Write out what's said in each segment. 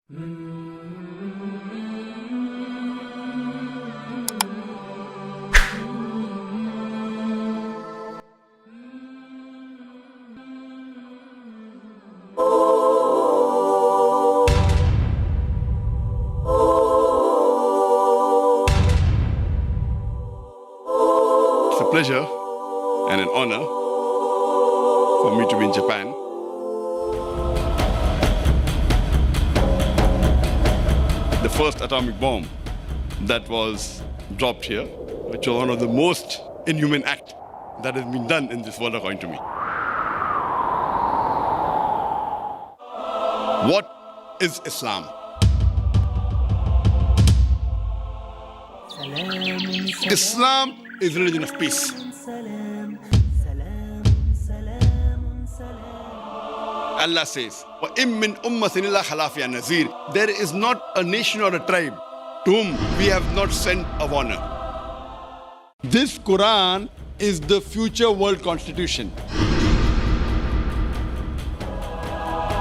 It's a pleasure and an honor for me to be in Japan. The first atomic bomb that was dropped here, which was one of the most inhuman acts that has been done in this world according to me. What is Islam? Islam is religion of peace. Allah says, وَإِن مِّنْ أُمَّةٍ إِلَّا خَلَا فِيهَا نَذِيرٌ. There is not a nation or a tribe to whom we have not sent a warner. This Quran is the future world constitution.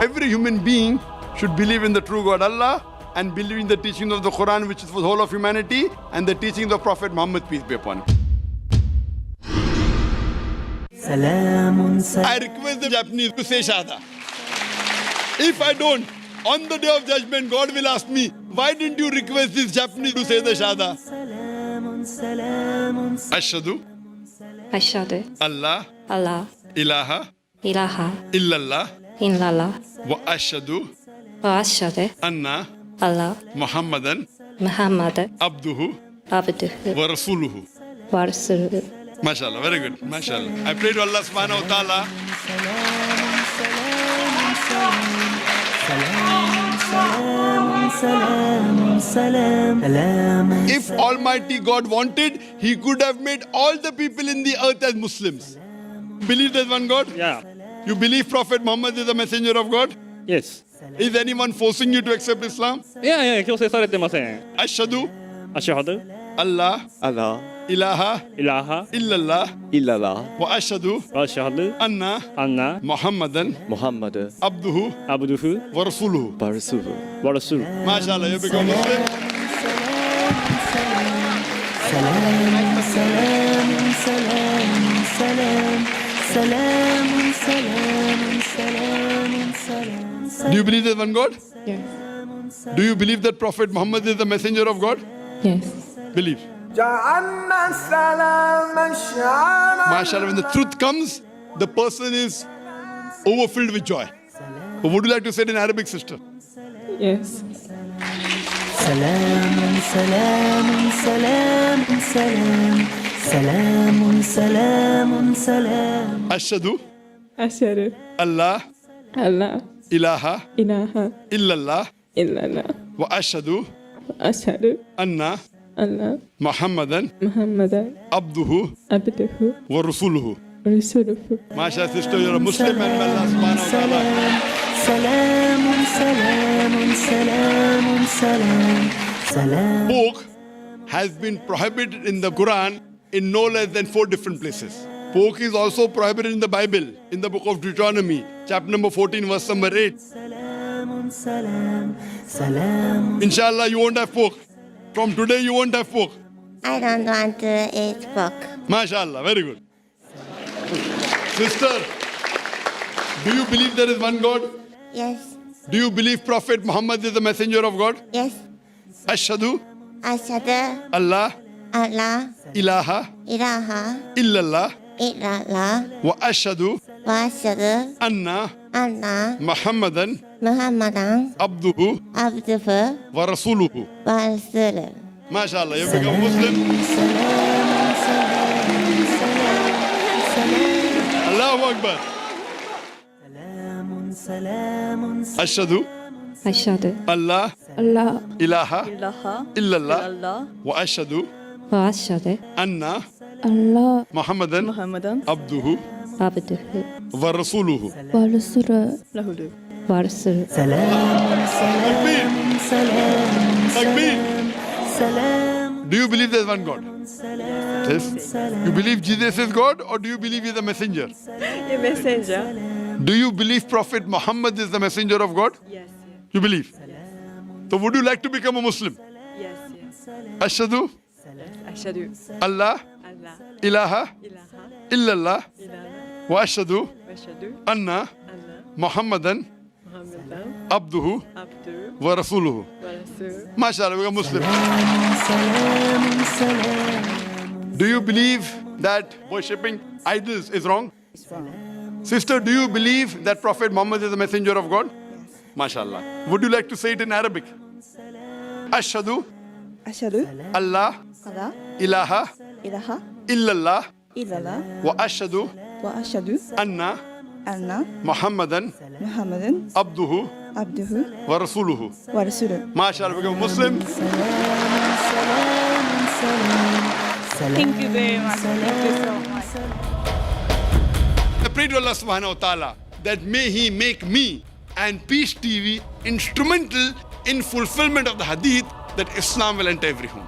Every human being should believe in the true God Allah and believe in the teachings of the Quran, which is for the whole of humanity, and the teachings of Prophet Muhammad, peace be upon him. I request the Japanese to say Shahada. If I don't, on the day of judgment, God will ask me, why didn't you request this Japanese to say the Shahada? Ashhadu Allah ilaha illallah wa ashhadu anna Muhammadan abduhu wa rasuluhu. MashaAllah, very good. MashaAllah. I pray to Allah subhanahu wa ta'ala. If Almighty God wanted, He could have made all the people in the earth as Muslims. Believe there's one God? Yeah. You believe Prophet Muhammad is the messenger of God? Yes. Is anyone forcing you to accept Islam? いやいや、強制されてません。 Ashhadu アシュハド、 Allah Allah ilaha イラハ、 illallah illallah wa ashhadu アシュハド、 anna アンナ、 Muhammadan Muhammad abduhu アブドゥフ、 wa rasuluhu. Barsuhu. ワラスル。 MashaAllah, you become Muslim. Do you believe there's one God? Yes. Do you believe that Prophet Muhammad is the messenger of God? Yes. Believe. MashaAllah, when the truth comes, the person is overfilled with joy. What would you like to say in Arabic, sister? Yes. سلام سلام سلام سلام سلام سلام سلام Ashhadu أشهد Allah أن لا ilaha إله illallah إلا الله wa ashhadu وأشهد anna أن Muhammadan محمدا abduhu عبده wa rasuluhu. ورسوله. MashaAllah, sister, you're a Muslim and may Allah subhanahu wa ta'ala. سلام سلام سلام سلام سلام. Pork has been prohibited in the Quran in no less than 4 different places. Pork is also prohibited in the Bible, in the book of Deuteronomy, chapter number 14, verse number 8. سلام سلام سلام. Inshallah, you won't have pork. From today, you won't have pork. I don't want to eat pork. MashaAllah, very good. Sister, do you believe there is one God? Yes, Do you believe Prophet Muhammad is the messenger of God? yes. Ashhadu Ashhadu Allah Allah ilaha ilaha illallah illallah wa ashhadu wa ashhadu anna anna Muhammadan Muhammadan abduhu abduhu wa rasuluhu. wa rasuluh. MashaAllah, you become Muslim. Allahu Akbar. Ashhadu أشهد Allah أن لا ilaha illallah wa ashhadu وأشهد anna أن لا Muhammadan abduhu عبده wa rasuluhu. ورسوله ورسوله. Takbir. Takbir. سلام. Do you believe there's one God? Yes. You believe Jesus is God or do you believe he's a messenger? A messenger. Do you believe Prophet Muhammad is the messenger of God? Yes. You believe? So would you like to become a Muslim? Yes, yes. Ashhadu Ashhadu Allah Allah ilaha ilaha illallah illallah wa ashhadu wa ashhadu anna anna Muhammadan Muhammadan abduhu abduhu wa rasuluhu. wa rasuluh. MashaAllah, become Muslim. سلام سلام Do you believe that worshipping idols is wrong? Sister, do you believe that Prophet Muhammad is the messenger of God? MashaAllah. Would you like to say it in Arabic? Ashhadu أشهد Allah ألا ilaha إله illallah إلا الله wa ashhadu وأشهد anna أن Muhammadan محمدا abduhu عبده wa rasuluhu. ورسوله. MashaAllah, become Muslim. Thank you very much. Thank you so much. I pray to Allah subhanahu wa ta'ala that may He make me and Peace TV instrumental in fulfillment of the Hadith that Islam will enter every home.